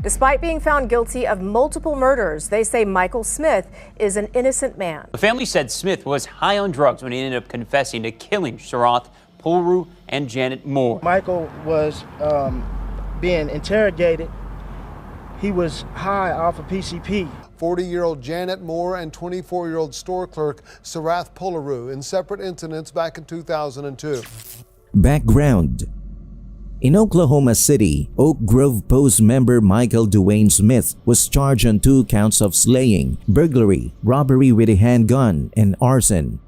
Despite being found guilty of multiple murders, they say Michael Smith is an innocent man. The family said Smith was high on drugs when he ended up confessing to killing Sharath Pulru and Janet Moore. Michael was being interrogated. He was high off of PCP. 40-year-old Janet Moore and 24-year-old store clerk Sharath Pulru in separate incidents back in 2002. Background. In Oklahoma City, Oak Grove Post member Michael Dwayne Smith was charged on 2 counts of slaying, burglary, robbery with a handgun, and arson.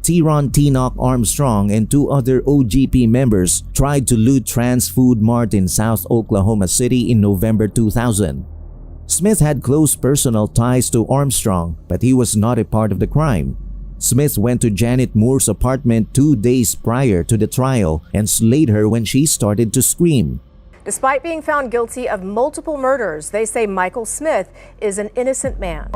Tyron Tinock Armstrong and 2 other OGP members tried to loot Trans Food Mart in South Oklahoma City in November 2000. Smith had close personal ties to Armstrong, but he was not a part of the crime. Smith went to Janet Moore's apartment 2 days prior to the trial and slayed her when she started to scream. Despite being found guilty of multiple murders, they say Michael Smith is an innocent man.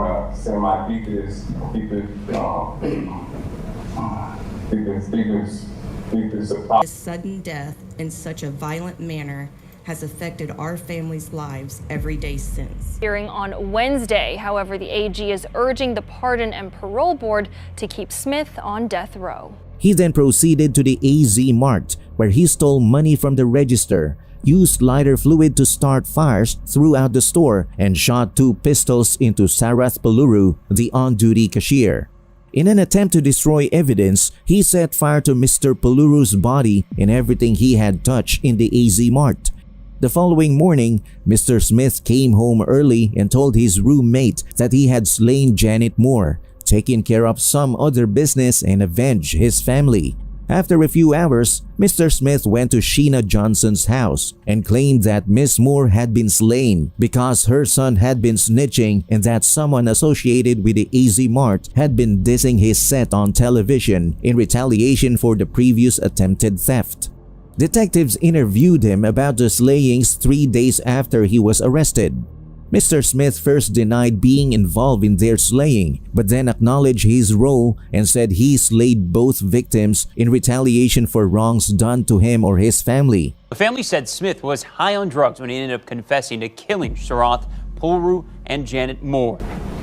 His sudden death in such a violent manner has affected our family's lives every day since. Hearing on Wednesday, however, the AG is urging the Pardon and Parole Board to keep Smith on death row. He then proceeded to the AZ Mart, where he stole money from the register, used lighter fluid to start fires throughout the store, and shot 2 pistols into Sharath Pulru, the on-duty cashier. In an attempt to destroy evidence, he set fire to Mr. Puluru's body and everything he had touched in the AZ Mart. The following morning, Mr. Smith came home early and told his roommate that he had slain Janet Moore, taken care of some other business, and avenged his family. After a few hours, Mr. Smith went to Sheena Johnson's house and claimed that Miss Moore had been slain because her son had been snitching and that someone associated with the AZ Mart had been dissing his set on television in retaliation for the previous attempted theft. Detectives interviewed him about the slayings 3 days after he was arrested. Mr. Smith first denied being involved in their slaying, but then acknowledged his role and said he slayed both victims in retaliation for wrongs done to him or his family. The family said Smith was high on drugs when he ended up confessing to killing Sharath Pulru and Janet Moore.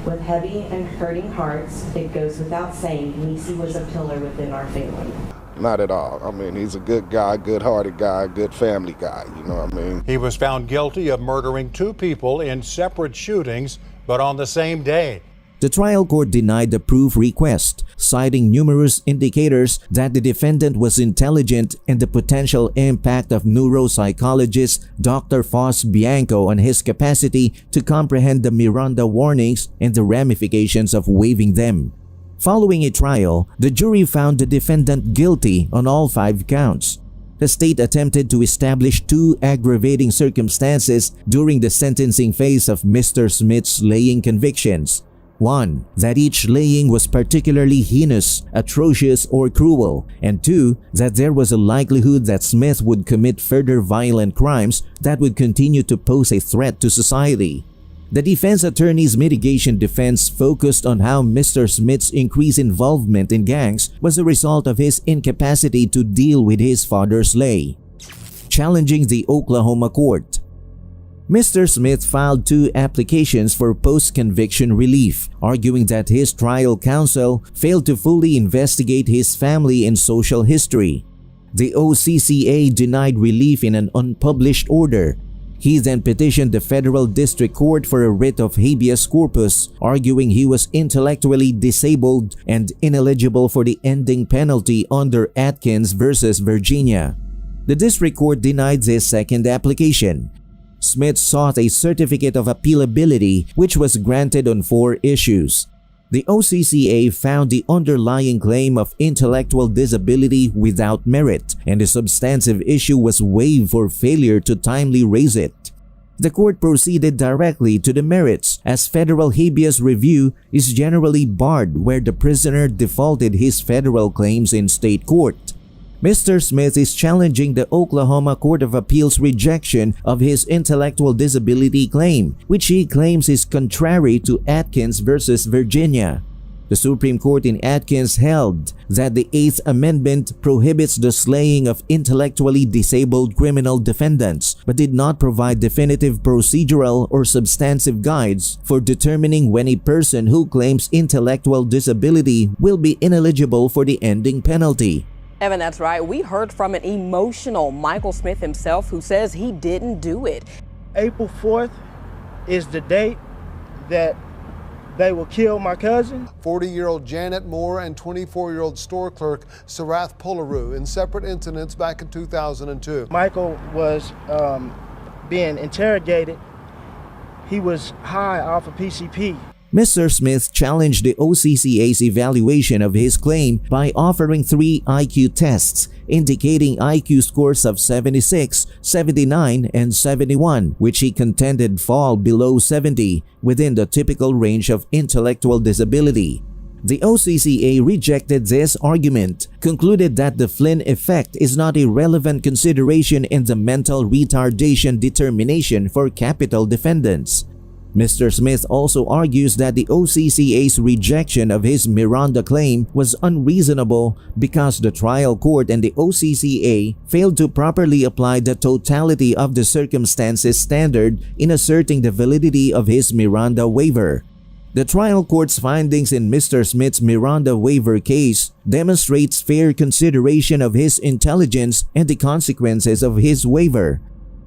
With heavy and hurting hearts, it goes without saying, Nisi was a pillar within our family. Not at all. I mean, he's a good guy, good-hearted guy, good family guy, you know what I mean? He was found guilty of murdering 2 people in separate shootings, but on the same day. The trial court denied the proof request, citing numerous indicators that the defendant was intelligent and the potential impact of neuropsychologist Dr. Foss Bianco on his capacity to comprehend the Miranda warnings and the ramifications of waiving them. Following a trial, the jury found the defendant guilty on all 5 counts. The state attempted to establish 2 aggravating circumstances during the sentencing phase of Mr. Smith's slaying convictions. 1. That each slaying was particularly heinous, atrocious, or cruel, and 2. That there was a likelihood that Smith would commit further violent crimes that would continue to pose a threat to society. The defense attorney's mitigation defense focused on how Mr. Smith's increased involvement in gangs was a result of his incapacity to deal with his father's slay. Challenging the Oklahoma court. Mr. Smith filed 2 applications for post-conviction relief, arguing that his trial counsel failed to fully investigate his family and social history. The OCCA denied relief in an unpublished order. He then petitioned the federal district court for a writ of habeas corpus, arguing he was intellectually disabled and ineligible for the ending penalty under Atkins versus Virginia. The district court denied his second application. Smith sought a certificate of appealability, which was granted on 4 issues. The OCCA found the underlying claim of intellectual disability without merit, and the substantive issue was waived for failure to timely raise it. The court proceeded directly to the merits, as federal habeas review is generally barred where the prisoner defaulted his federal claims in state court. Mr. Smith is challenging the Oklahoma Court of Appeals' rejection of his intellectual disability claim, which he claims is contrary to Atkins versus Virginia. The Supreme Court in Atkins held that the Eighth Amendment prohibits the slaying of intellectually disabled criminal defendants, but did not provide definitive procedural or substantive guides for determining when a person who claims intellectual disability will be ineligible for the ending penalty. Evan, that's right. We heard from an emotional Michael Smith himself who says he didn't do it. April 4th is the date that they will kill my cousin. 40-year-old Janet Moore and 24-year-old store clerk Sarath Polaru in separate incidents back in 2002. Michael was being interrogated. He was high off of PCP. Mr. Smith challenged the OCCA's evaluation of his claim by offering 3 IQ tests indicating IQ scores of 76, 79, and 71, which he contended fall below 70 within the typical range of intellectual disability. The OCCA rejected this argument, concluded that the Flynn effect is not a relevant consideration in the mental retardation determination for capital defendants. Mr. Smith also argues that the OCCA's rejection of his Miranda claim was unreasonable because the trial court and the OCCA failed to properly apply the totality of the circumstances standard in asserting the validity of his Miranda waiver. The trial court's findings in Mr. Smith's Miranda waiver case demonstrates fair consideration of his intelligence and the consequences of his waiver.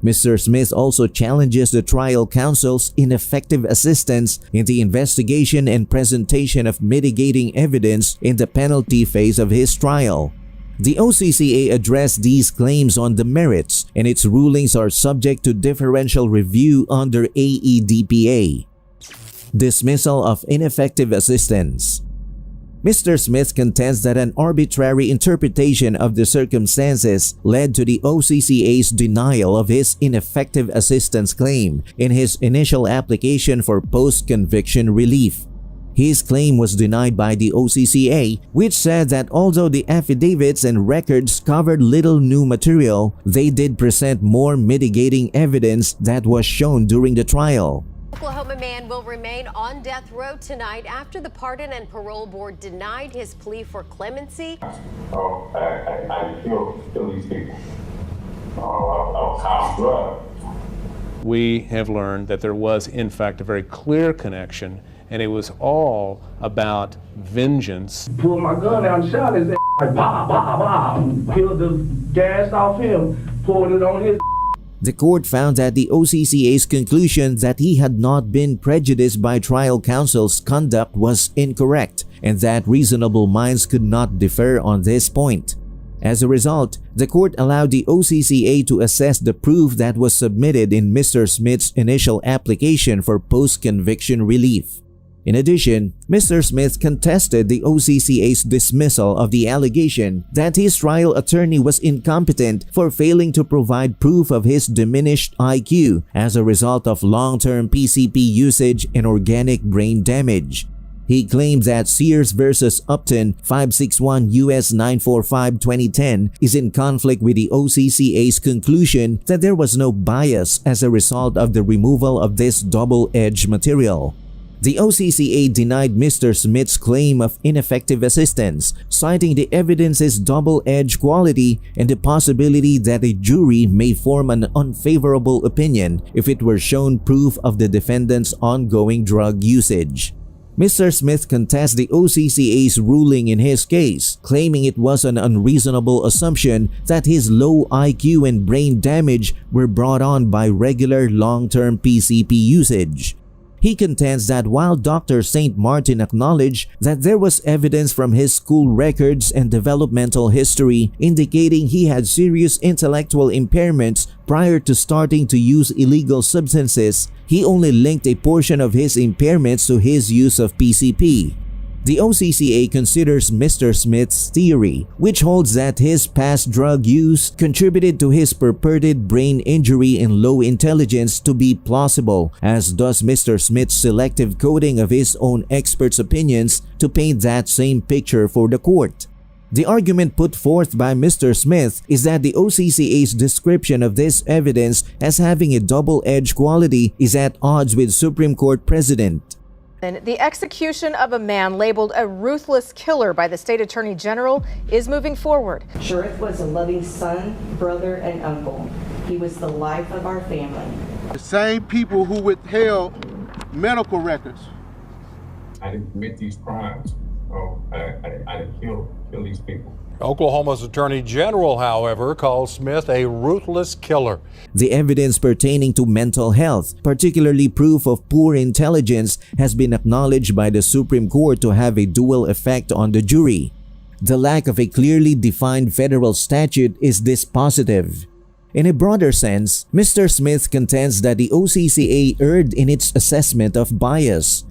Mr. Smith also challenges the trial counsel's ineffective assistance in the investigation and presentation of mitigating evidence in the penalty phase of his trial. The OCCA addressed these claims on the merits, and its rulings are subject to differential review under AEDPA. Dismissal of ineffective assistance. Mr. Smith contends that an arbitrary interpretation of the circumstances led to the OCCA's denial of his ineffective assistance claim in his initial application for post-conviction relief. His claim was denied by the OCCA, which said that although the affidavits and records covered little new material, they did present more mitigating evidence that was shown during the trial. Oklahoma man will remain on death row tonight after the Pardon and Parole Board denied his plea for clemency. I feel these people of how drugs. We have learned that there was, in fact, a very clear connection, and it was all about vengeance. Pulled my gun out and shot his ass, like, bah, bah, bah. Peeled the gas off him, poured it on his. The court found that the OCCA's conclusion that he had not been prejudiced by trial counsel's conduct was incorrect, and that reasonable minds could not differ on this point. As a result, the court allowed the OCCA to assess the proof that was submitted in Mr. Smith's initial application for post-conviction relief. In addition, Mr. Smith contested the OCCA's dismissal of the allegation that his trial attorney was incompetent for failing to provide proof of his diminished IQ as a result of long-term PCP usage and organic brain damage. He claimed that Sears vs. Upton 561 U.S. 945 2010 is in conflict with the OCCA's conclusion that there was no bias as a result of the removal of this double-edged material. The OCCA denied Mr. Smith's claim of ineffective assistance, citing the evidence's double-edged quality and the possibility that a jury may form an unfavorable opinion if it were shown proof of the defendant's ongoing drug usage. Mr. Smith contests the OCCA's ruling in his case, claiming it was an unreasonable assumption that his low IQ and brain damage were brought on by regular long-term PCP usage. He contends that while Dr. St. Martin acknowledged that there was evidence from his school records and developmental history indicating he had serious intellectual impairments prior to starting to use illegal substances, he only linked a portion of his impairments to his use of PCP. The OCCA considers Mr. Smith's theory, which holds that his past drug use contributed to his purported brain injury and low intelligence, to be plausible, as does Mr. Smith's selective coding of his own experts' opinions to paint that same picture for the court. The argument put forth by Mr. Smith is that the OCCA's description of this evidence as having a double-edged quality is at odds with Supreme Court precedent. The execution of a man labeled a ruthless killer by the state attorney general is moving forward. Sharif was a loving son, brother, and uncle. He was the life of our family. The same people who withheld medical records. I didn't commit these crimes. I didn't kill these people. Oklahoma's Attorney General, however, calls Smith a ruthless killer. The evidence pertaining to mental health, particularly proof of poor intelligence, has been acknowledged by the Supreme Court to have a dual effect on the jury. The lack of a clearly defined federal statute is dispositive. In a broader sense, Mr. Smith contends that the OCCA erred in its assessment of bias.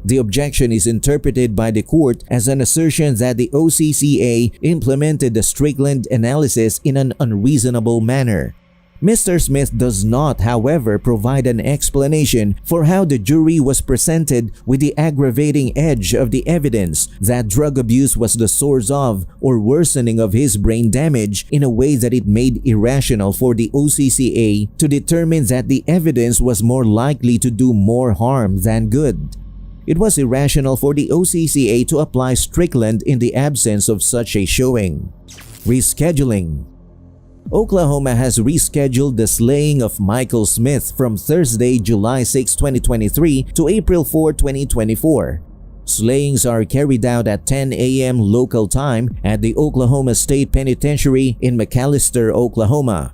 The objection is interpreted by the court as an assertion that the OCCA implemented the Strickland analysis in an unreasonable manner. Mr. Smith does not, however, provide an explanation for how the jury was presented with the aggravating edge of the evidence that drug abuse was the source of or worsening of his brain damage in a way that it made irrational for the OCCA to determine that the evidence was more likely to do more harm than good. It was irrational for the OCCA to apply Strickland in the absence of such a showing. Rescheduling. Oklahoma has rescheduled the slaying of Michael Smith from Thursday, July 6, 2023 to April 4, 2024. Slayings are carried out at 10 a.m. local time at the Oklahoma State Penitentiary in McAlester, Oklahoma.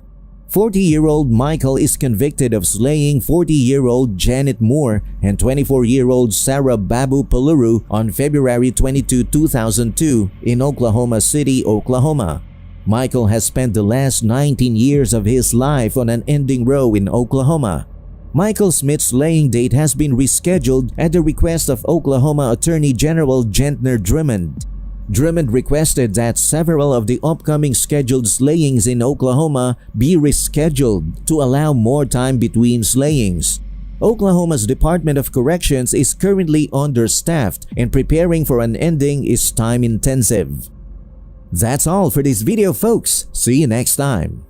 40-year-old Michael is convicted of slaying 40-year-old Janet Moore and 24-year-old Sarah Babu Puluru on February 22, 2002 in Oklahoma City, Oklahoma. Michael has spent the last 19 years of his life on an ending row in Oklahoma. Michael Smith's slaying date has been rescheduled at the request of Oklahoma Attorney General Gentner Drummond. Drummond requested that several of the upcoming scheduled slayings in Oklahoma be rescheduled to allow more time between slayings. Oklahoma's Department of Corrections is currently understaffed and preparing for an ending is time-intensive. That's all for this video, folks. See you next time.